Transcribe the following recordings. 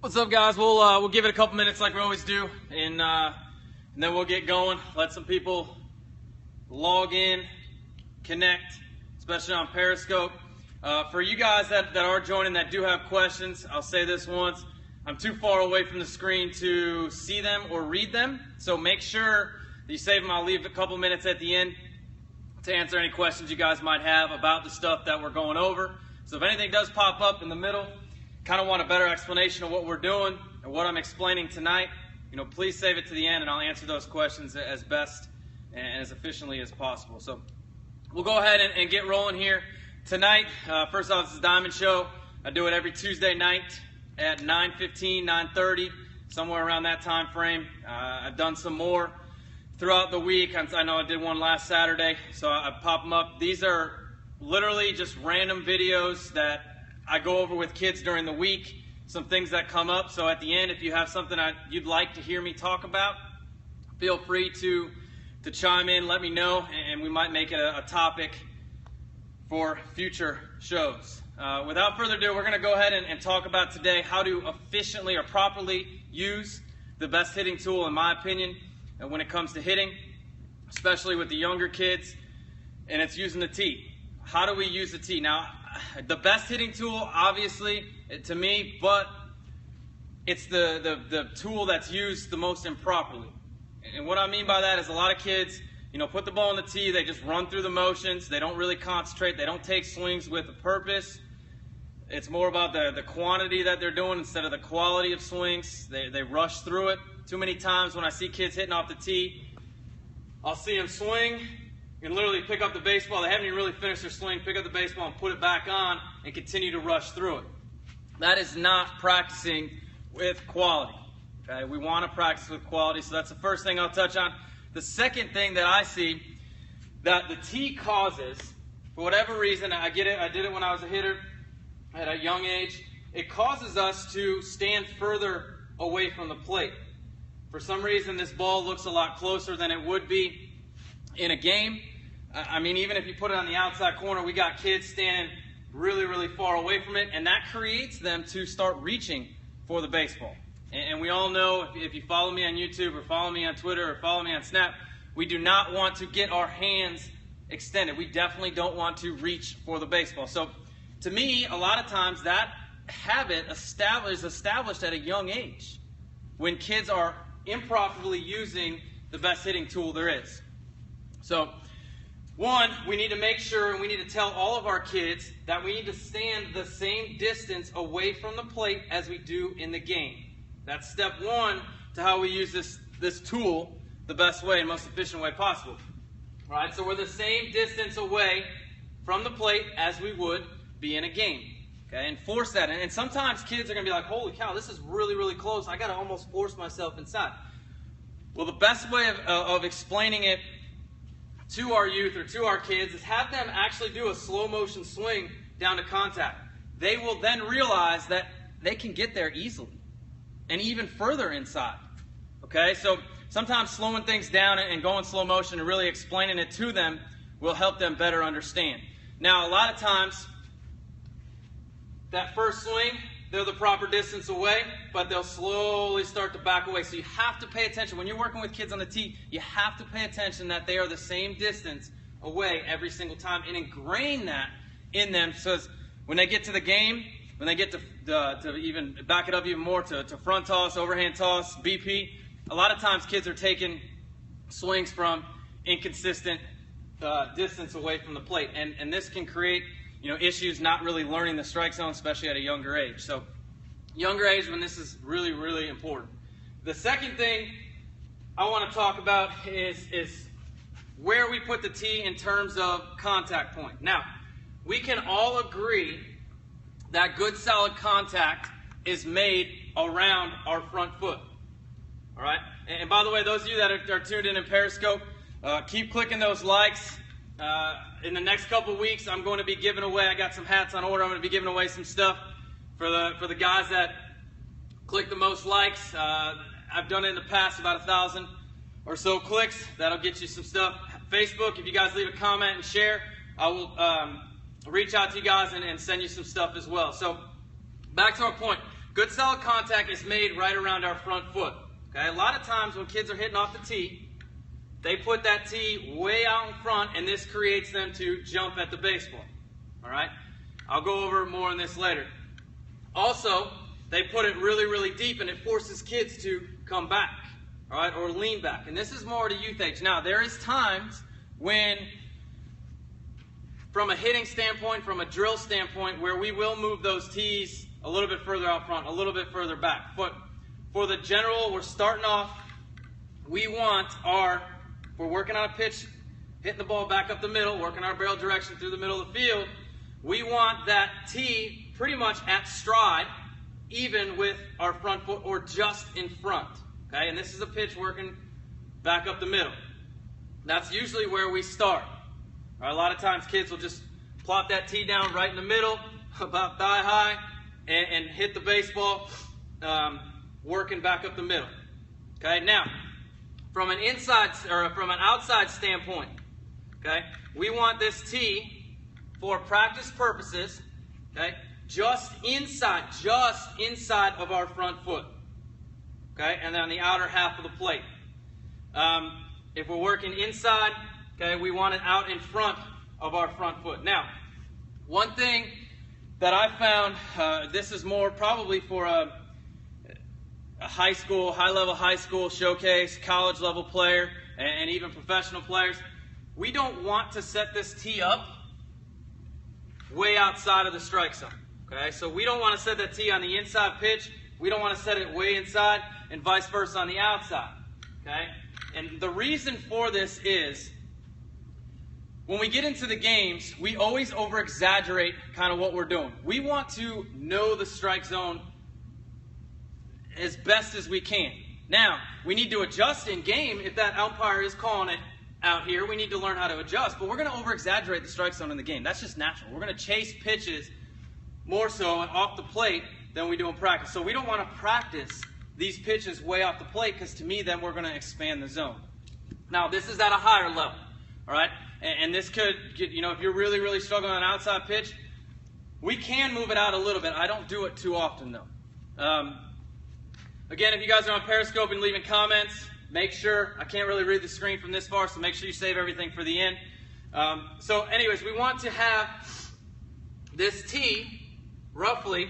What's up, guys? We'll give it a couple minutes like we always do, and then we'll get going. Let some people log in, connect, especially on Periscope. For you guys that are joining that do have questions, I'll say this once. I'm too far away from the screen to see them or read them, so make sure that you save them. I'll leave a couple minutes at the end to answer any questions you guys might have about the stuff that we're going over. So if anything does pop up in the middle, kind of want a better explanation of what we're doing and what I'm explaining tonight, please save it to the end and I'll answer those questions as best and as efficiently as possible. So we'll go ahead and get rolling here tonight. First off, this is Diamond Show. I do it every Tuesday night at 9:15, 9:30, somewhere around that time frame. I've done some more throughout the week. I know I did one last Saturday, so I pop them up. These are literally just random videos that I go over with kids during the week, some things that come up. So at the end, if you have something you'd like to hear me talk about, feel free to chime in, let me know, and we might make it a topic for future shows. Without further ado, we're going to go ahead and talk about today how to efficiently or properly use the best hitting tool, in my opinion, when it comes to hitting, especially with the younger kids, and it's using the tee. How do we use the tee? Now, the best hitting tool, obviously, to me, but it's the tool that's used the most improperly. And what I mean by that is a lot of kids, put the ball in the tee, they just run through the motions, they don't really concentrate, they don't take swings with a purpose. It's more about the quantity that they're doing instead of the quality of swings. They rush through it. Too many times when I see kids hitting off the tee, I'll see them swing and literally pick up the baseball. They haven't even really finished their swing, pick up the baseball and put it back on and continue to rush through it. That is not practicing with quality. Okay? We want to practice with quality, so that's the first thing I'll touch on. The second thing that I see that the tee causes, for whatever reason, I get it, I did it when I was a hitter at a young age, it causes us to stand further away from the plate. For some reason, this ball looks a lot closer than it would be in a game. I mean, even if you put it on the outside corner, we got kids standing really, really far away from it, and that creates them to start reaching for the baseball. And we all know, if you follow me on YouTube or follow me on Twitter or follow me on Snap, we do not want to get our hands extended. We definitely don't want to reach for the baseball. So to me, a lot of times that habit is established at a young age when kids are improperly using the best hitting tool there is. So, one, we need to make sure and we need to tell all of our kids that we need to stand the same distance away from the plate as we do in the game. That's step one to how we use this tool the best way and most efficient way possible. All right, so we're the same distance away from the plate as we would be in a game. Okay, and force that. And sometimes kids are going to be like, holy cow, this is really, really close. I got to almost force myself inside. Well, the best way of explaining it to our youth or to our kids is have them actually do a slow motion swing down to contact. They will then realize that they can get there easily and even further inside. Okay, so sometimes slowing things down and going slow motion and really explaining it to them will help them better understand. Now, a lot of times, that first swing, they're the proper distance away, but they'll slowly start to back away. So you have to pay attention. When you're working with kids on the tee, you have to pay attention that they are the same distance away every single time and ingrain that in them so when they get to the game, when they get to even back it up even more to front toss, overhand toss, BP, a lot of times kids are taking swings from inconsistent distance away from the plate. And this can create issues not really learning the strike zone, especially at a younger age. So younger age when this is really, really important. The second thing I want to talk about is where we put the tee in terms of contact point. Now, we can all agree that good solid contact is made around our front foot. All right? And by the way, those of you that are tuned in Periscope, keep clicking those likes. In the next couple weeks, I'm going to be giving away, I got some hats on order, I'm going to be giving away some stuff for the guys that click the most likes. I've done it in the past, about 1,000 or so clicks. That'll get you some stuff. Facebook, if you guys leave a comment and share, I will reach out to you guys and send you some stuff as well. So back to our point. Good solid contact is made right around our front foot. Okay, a lot of times when kids are hitting off the tee, they put that tee way out in front, and this creates them to jump at the baseball. All right, I'll go over more on this later. Also, they put it really, really deep, and it forces kids to come back, all right, or lean back. And this is more to youth age. Now, there is times when, from a hitting standpoint, from a drill standpoint, where we will move those tees a little bit further out front, a little bit further back. But for the general, we're starting off, we want our, if we're working on a pitch, hitting the ball back up the middle, working our barrel direction through the middle of the field, we want that tee pretty much at stride, even with our front foot or just in front. Okay, and this is a pitch working back up the middle. That's usually where we start. All right, a lot of times kids will just plop that tee down right in the middle, about thigh high, and hit the baseball, working back up the middle. Okay, now, from an inside or from an outside standpoint, okay, we want this tee for practice purposes, okay, just inside of our front foot, okay, and then on the outer half of the plate. If we're working inside, okay, we want it out in front of our front foot. Now, one thing that I found, this is more probably for a high school, high-level high school showcase, college-level player, and even professional players. We don't want to set this tee up way outside of the strike zone. Okay, so we don't want to set that tee on the inside pitch. We don't want to set it way inside, and vice versa on the outside. Okay, and the reason for this is when we get into the games, we always over-exaggerate kind of what we're doing. We want to know the strike zone as best as we can. Now, we need to adjust in game if that umpire is calling it out here. We need to learn how to adjust, but we're going to over-exaggerate the strike zone in the game. That's just natural. We're going to chase pitches more so off the plate than we do in practice. So we don't want to practice these pitches way off the plate because to me, then we're going to expand the zone. Now, this is at a higher level, all right? And this could, you know, if you're really, really struggling on an outside pitch, we can move it out a little bit. I don't do it too often, though. Again, if you guys are on Periscope and leaving comments, make sure, I can't really read the screen from this far, so make sure you save everything for the end. So anyways, we want to have this tee, roughly,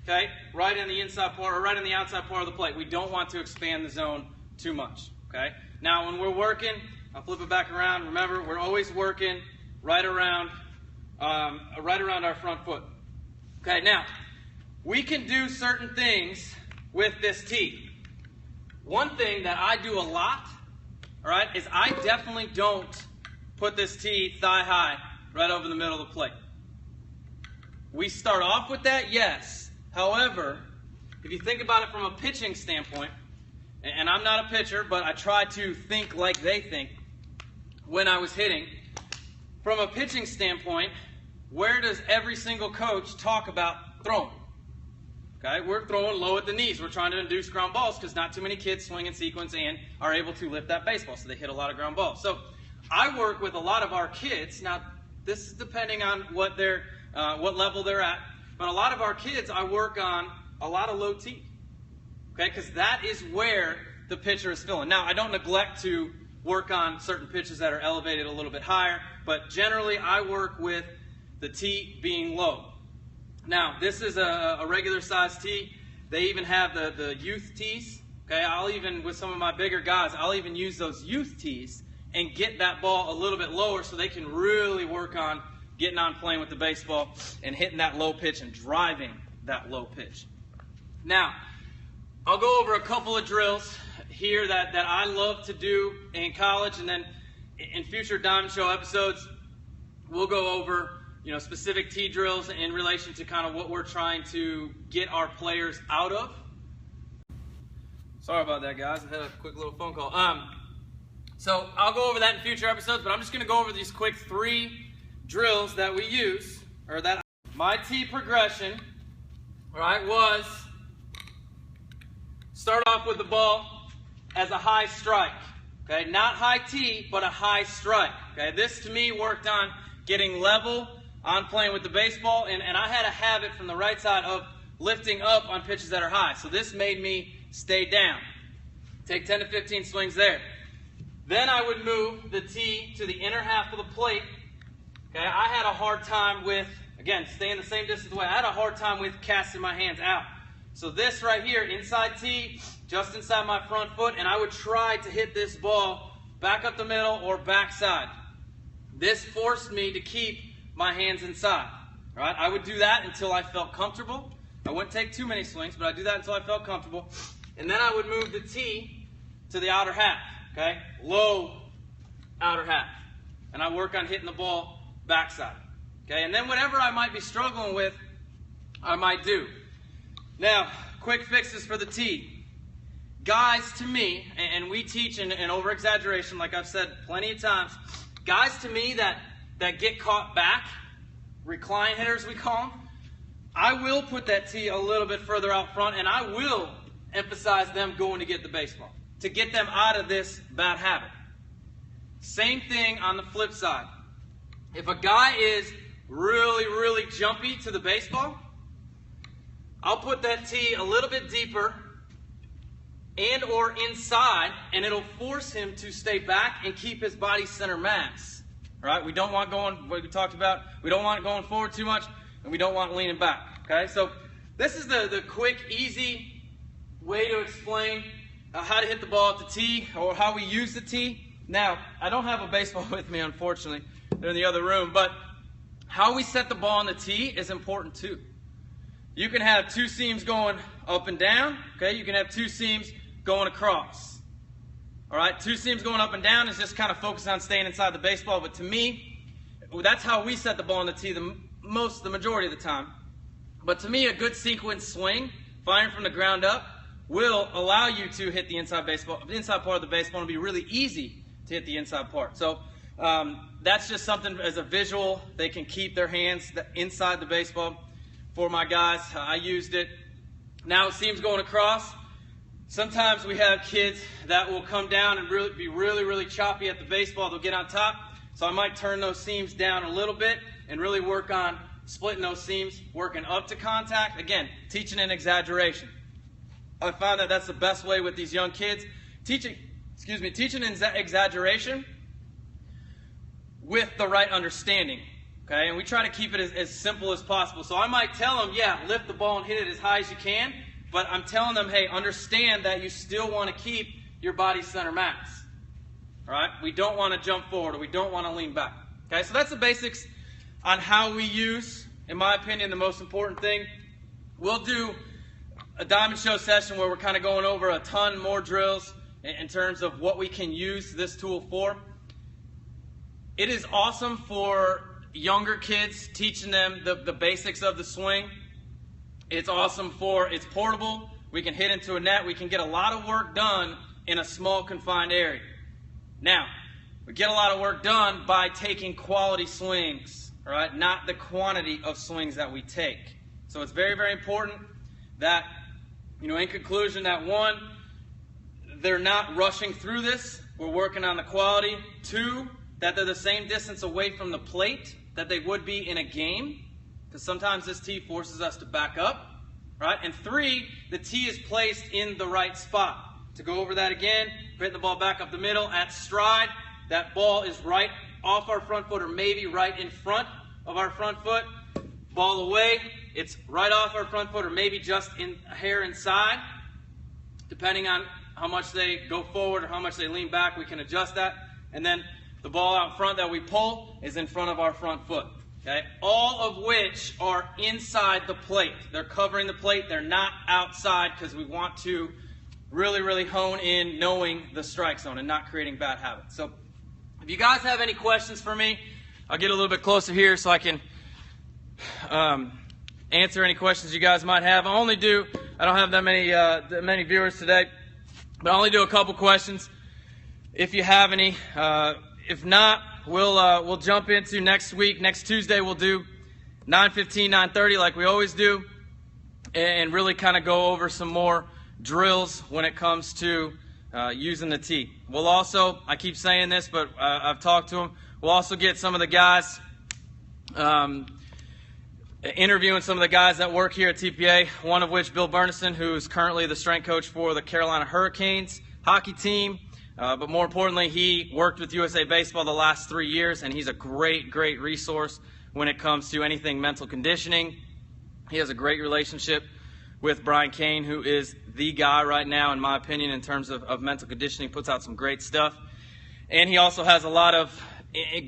okay, right in the inside part, or right in the outside part of the plate. We don't want to expand the zone too much, okay? Now, when we're working, I'll flip it back around. Remember, we're always working right around our front foot. Okay, now, we can do certain things with this tee. One thing that I do a lot, all right, is I definitely don't put this tee thigh high right over the middle of the plate. We start off with that, yes. However, if you think about it from a pitching standpoint, and I'm not a pitcher, but I try to think like they think when I was hitting. From a pitching standpoint, where does every single coach talk about throwing? Okay, we're throwing low at the knees. We're trying to induce ground balls because not too many kids swing in sequence and are able to lift that baseball, so they hit a lot of ground balls. So I work with a lot of our kids. Now, this is depending on what level they're at, but a lot of our kids, I work on a lot of low tee. Okay, because that is where the pitcher is feeling. Now, I don't neglect to work on certain pitches that are elevated a little bit higher, but generally I work with the tee being low. Now, this is a regular size tee. They even have the youth tees. Okay, I'll even, with some of my bigger guys, I'll even use those youth tees and get that ball a little bit lower so they can really work on getting on playing with the baseball and hitting that low pitch and driving that low pitch. Now, I'll go over a couple of drills here that I love to do in college, and then in future Diamond Show episodes, we'll go over, you know, specific tee drills in relation to kind of what we're trying to get our players out of. Sorry about that, guys. I had a quick little phone call. So I'll go over that in future episodes, but I'm just going to go over these quick 3 drills that we use, or that my tee progression, all right, was start off with the ball as a high strike. Okay, not high tee, but a high strike. Okay, this to me worked on getting level on playing with the baseball, and I had a habit from the right side of lifting up on pitches that are high. So this made me stay down. Take 10 to 15 swings there. Then I would move the tee to the inner half of the plate. Okay, I had a hard time with, again, staying the same distance away. I had a hard time with casting my hands out. So this right here, inside tee, just inside my front foot, and I would try to hit this ball back up the middle or backside. This forced me to keep my hands inside. Right? I would do that until I felt comfortable. I wouldn't take too many swings, but I'd do that until I felt comfortable. And then I would move the tee to the outer half. Okay? Low outer half. And I work on hitting the ball backside. Okay? And then whatever I might be struggling with, I might do. Now, quick fixes for the tee. Guys, to me, and we teach in over-exaggeration, like I've said plenty of times, guys to me that get caught back, recline hitters we call them, I will put that tee a little bit further out front, and I will emphasize them going to get the baseball, to get them out of this bad habit. Same thing on the flip side. If a guy is really, really jumpy to the baseball, I'll put that tee a little bit deeper and or inside, and it'll force him to stay back and keep his body center mass. Right? We don't want going, what we talked about, we don't want it going forward too much, and we don't want it leaning back. Okay? So this is the quick, easy way to explain how to hit the ball at the tee, or how we use the tee. Now, I don't have a baseball with me, unfortunately. They're in the other room. But how we set the ball on the tee is important too. You can have two seams going up and down. Okay? You can have two seams going across. All right? Two seams going up and down is just kind of focused on staying inside the baseball. But to me, that's how we set the ball on the tee the majority of the time. But to me, a good sequence swing, firing from the ground up, will allow you to hit the inside part of the baseball, and be really easy to hit the inside part. So that's just something as a visual. They can keep their hands inside the baseball. For my guys, I used it. Now seams going across. Sometimes we have kids that will come down and be really choppy at the baseball. They'll get on top. So I might turn those seams down a little bit and really work on splitting those seams, working up to contact. Again, teaching an exaggeration. I found that that's the best way with these young kids. Teaching exaggeration with the right understanding. Okay, and we try to keep it as simple as possible. So I might tell them, yeah, lift the ball and hit it as high as you can, but I'm telling them, hey, understand that you still want to keep your body center mass. All right, we don't want to jump forward, or we don't want to lean back. Okay, so that's the basics on how we use, in my opinion, the most important thing. We'll do a Diamond Show session where we're kind of going over a ton more drills in terms of what we can use this tool for. It is awesome for younger kids, teaching them the basics of the swing. It's awesome it's portable. We can hit into a net. We can get a lot of work done in a small confined area. Now, we get a lot of work done by taking quality swings, all right? Not the quantity of swings that we take. So it's very, very important that, in conclusion, that one, they're not rushing through this. We're working on the quality. Two, that they're the same distance away from the plate that they would be in a game, because sometimes this tee forces us to back up, right? And three, the tee is placed in the right spot. To go over that again, hitting the ball back up the middle at stride, that ball is right off our front foot, or maybe right in front of our front foot. Ball away, it's right off our front foot, or maybe just a hair inside. Depending on how much they go forward or how much they lean back, we can adjust that. And then the ball out front that we pull is in front of our front foot. Okay? All of which are inside the plate. They're covering the plate. They're not outside, because we want to really hone in knowing the strike zone and not creating bad habits. So if you guys have any questions for me, I'll get a little bit closer here so I can answer any questions you guys might have. I don't have that many viewers today, but I only do a couple questions. If you have any, if not, we'll jump into next week. Next Tuesday we'll do 9:15, 9:30 like we always do, and really kind of go over some more drills when it comes to using the tee. We'll also, I keep saying this, but I've talked to them, we'll also get some of the guys interviewing some of the guys that work here at TPA, one of which Bill Burnison, who's currently the strength coach for the Carolina Hurricanes hockey team. But more importantly, he worked with USA Baseball the last 3 years, and he's a great, great resource when it comes to anything mental conditioning. He has a great relationship with Brian Kane, who is the guy right now, in my opinion, in terms of mental conditioning. Puts out some great stuff. And he also has a lot of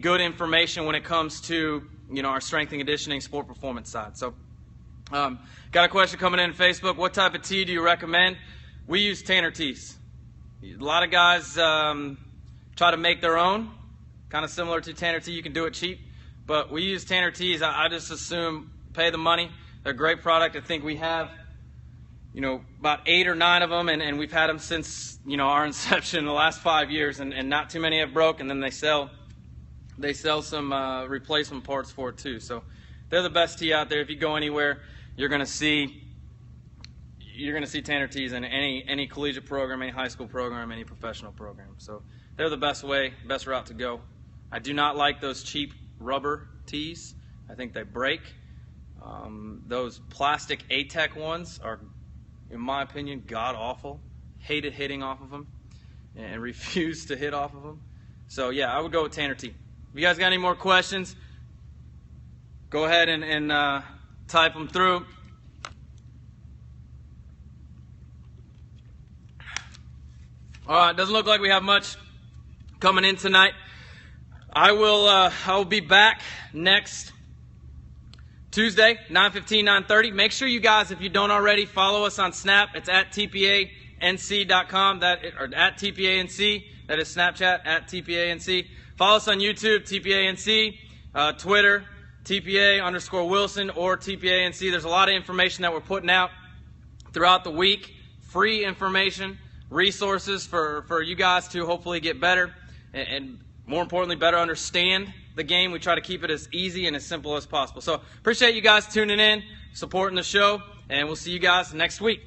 good information when it comes to, our strength and conditioning, sport performance side. So, got a question coming in on Facebook. What type of tea do you recommend? We use Tanner teas. A lot of guys try to make their own, kind of similar to Tanner tea. You can do it cheap, but we use Tanner teas. I just assume pay the money. They're a great product. I think we have, about 8 or 9 of them, and we've had them since, our inception in the last 5 years, and not too many have broke, and then they sell some replacement parts for it too. So they're the best tea out there. If you go anywhere, you're going to see Tanner teas in any collegiate program, any high school program, any professional program. So they're the best route to go. I do not like those cheap rubber teas. I think they break. Those plastic ATEC ones are, in my opinion, god-awful. Hated hitting off of them and refuse to hit off of them. So, yeah, I would go with Tanner tea. If you guys got any more questions, go ahead and type them through. All right, doesn't look like we have much coming in tonight. I will be back next Tuesday, 9:15, 9:30. Make sure you guys, if you don't already, follow us on Snap. It's at tpanc.com, or at tpanc. That is Snapchat, at tpanc. Follow us on YouTube, tpanc, Twitter, tpa_Wilson, or tpanc. There's a lot of information that we're putting out throughout the week. Free information, resources for you guys to hopefully get better and more importantly, better understand the game. We try to keep it as easy and as simple as possible. So appreciate you guys tuning in, supporting the show, and we'll see you guys next week.